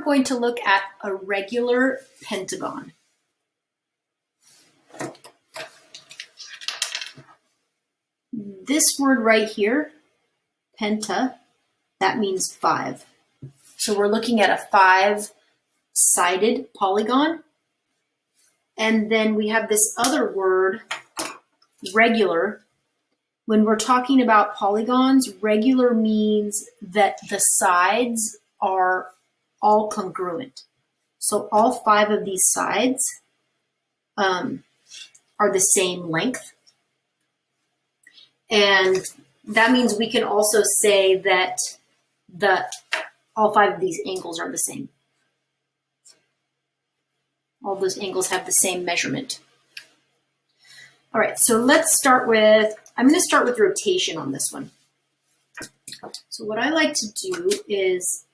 going to look at a regular pentagon. This word right here, penta, that means 5. So we're looking at a 5-sided polygon. And then we have this other word, regular. When we're talking about polygons, regular means that the sides are all congruent. So all 5 of these sides are the same length. And that means we can also say that all 5 of these angles are the same. All those angles have the same measurement. All right, so let's start with, I'm going to start with rotation on this one. So what I like to do is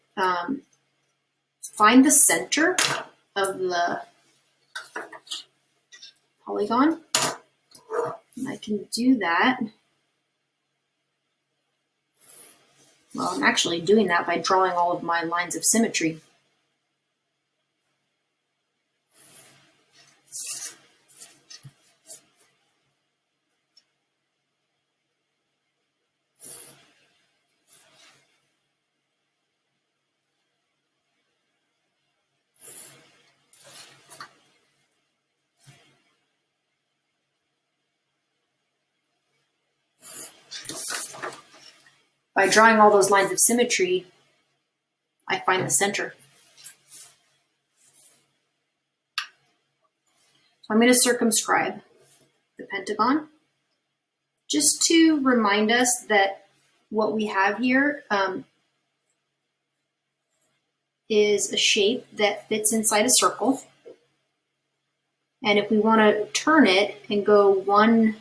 find the center of the polygon. And I can do that. Well, I'm actually doing that by drawing all of my lines of symmetry. By drawing all those lines of symmetry, I find the center. So I'm going to circumscribe the pentagon just to remind us that what we have here is a shape that fits inside a circle. And if we want to turn it and go one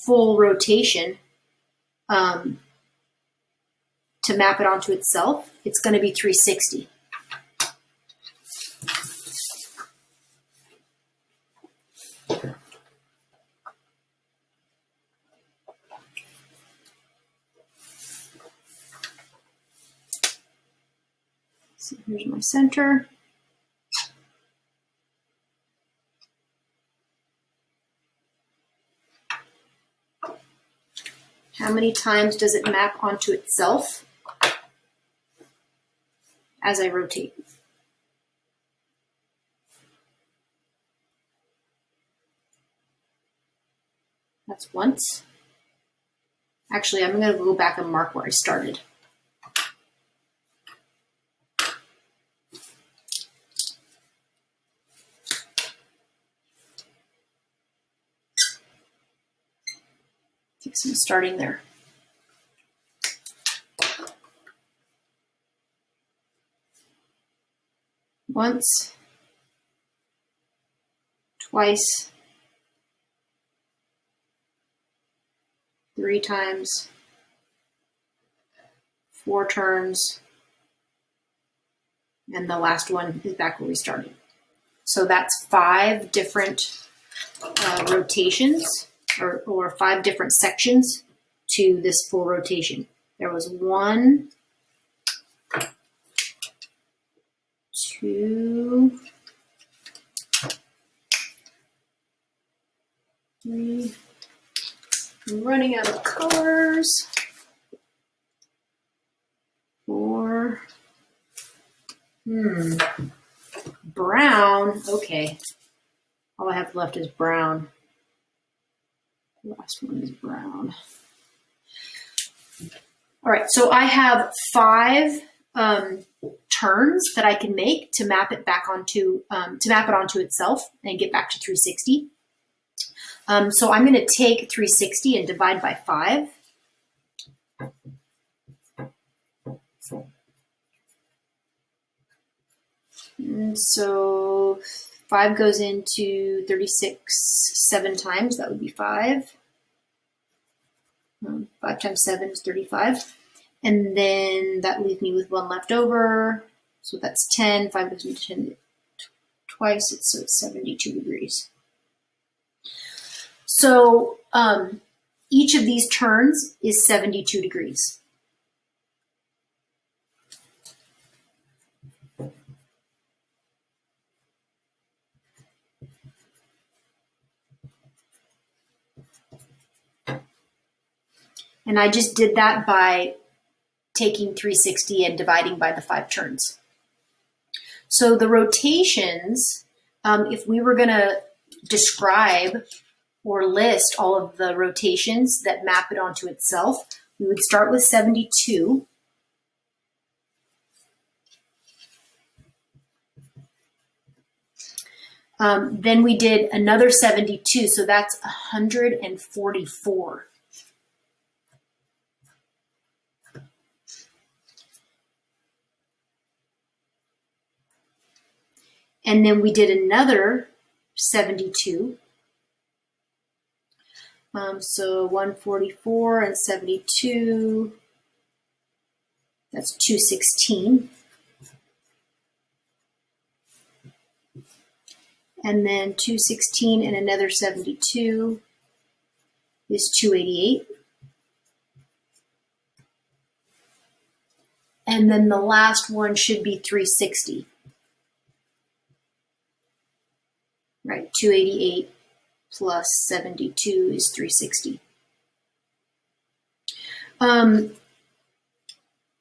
full rotation, to map it onto itself, it's going to be 360. So here's my center. How many times does it map onto itself as I rotate? That's once. Actually, I'm going to go back and mark where I started. Take some starting there. Once, twice, 3 times, 4 turns, and the last one is back where we started. So that's 5 different rotations or 5 different sections to this full rotation. There was 1, 2, 3. I'm running out of colors. 4. Brown. Okay. All I have left is brown. The last one is brown. All right, so I have 5 turns that I can make to map it back onto itself and get back to 360. So I'm going to take 360 and divide by 5. And so 5 goes into 36 7 times. That would be 5. 5 times 7 is 35. And then that leaves me with 1 left over. So that's 10. 5 goes into 10 twice. So it's 72 degrees. So each of these turns is 72 degrees. And I just did that by taking 360 and dividing by the 5 turns. So the rotations, if we were going to describe or list all of the rotations that map it onto itself, we would start with 72. Then we did another 72, so that's 144. And then we did another 72. So 144 and 72, that's 216. And then 216 and another 72 is 288. And then the last one should be 360. Right, 288 plus 72 is 360.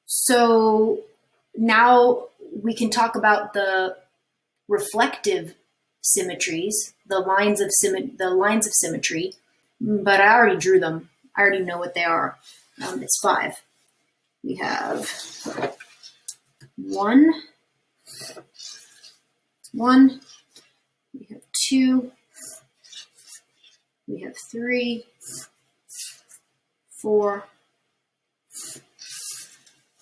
So now we can talk about the reflective symmetries, the lines of symmetry, but I already drew them. I already know what they are. It's 5. We have 1, we have 2, we have 3, 4,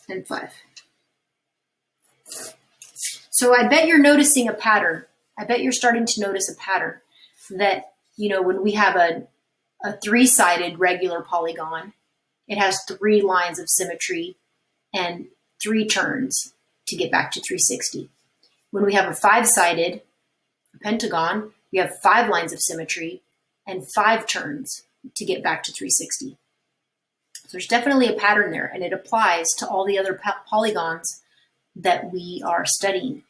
and 5. So I bet you're noticing a pattern. I bet you're starting to notice a pattern that, when we have a 3-sided regular polygon, it has 3 lines of symmetry and 3 turns to get back to 360. When we have a 5-sided pentagon, we have 5 lines of symmetry and 5 turns to get back to 360. So there's definitely a pattern there, and it applies to all the other polygons that we are studying.